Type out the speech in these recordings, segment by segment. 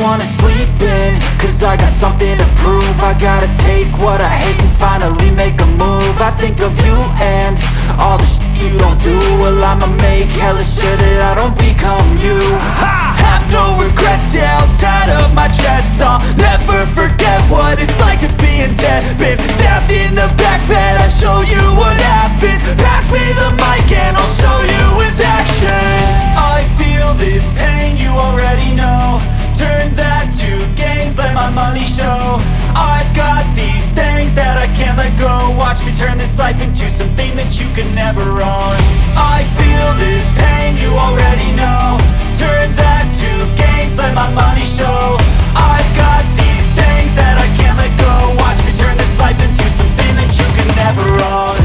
wanna sleep in, cause I got something to prove. I gotta take what I hate and finally make a move. I think of you and all the shit you don't do. Well, I'ma make hella sure that I don't become you. I have no regrets, yeah, I'll tie up my chest. I'll never forget what it's like to be in debt. Been stabbed in the back bed, I'll show you what happens. Pass me the mic and I'll show you with action. I feel this pain, you already know. Turn that to gains, let my money show. I've got these things that I can't let go. Watch me turn this life into something that you can never own. I feel this pain, you already know. Turn that to gains, let my money show. I've got these things that I can't let go. Watch me turn this life into something that you can never own.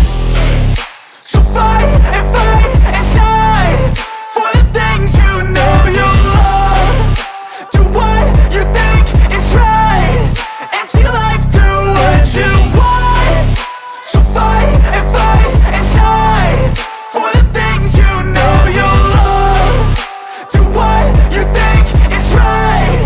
So fight and die for the things you know you love. Do what you think is right and see life do what you want. So fight and die for the things you know you love. Do what you think is right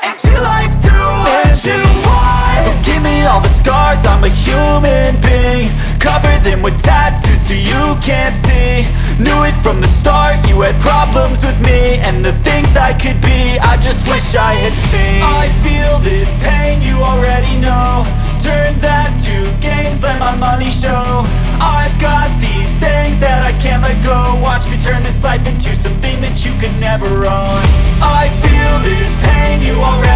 and see life do what you want. So give me all the scars, I'm a human being. Cover them with tattoos so you can't see. Knew it from the start, you had problems with me and the things I could be, I just wish I had seen. I feel this pain, you already know. Turn that to gains, let my money show. I've got these things that I can't let go. Watch me turn this life into something that you can never own. I feel this pain, you already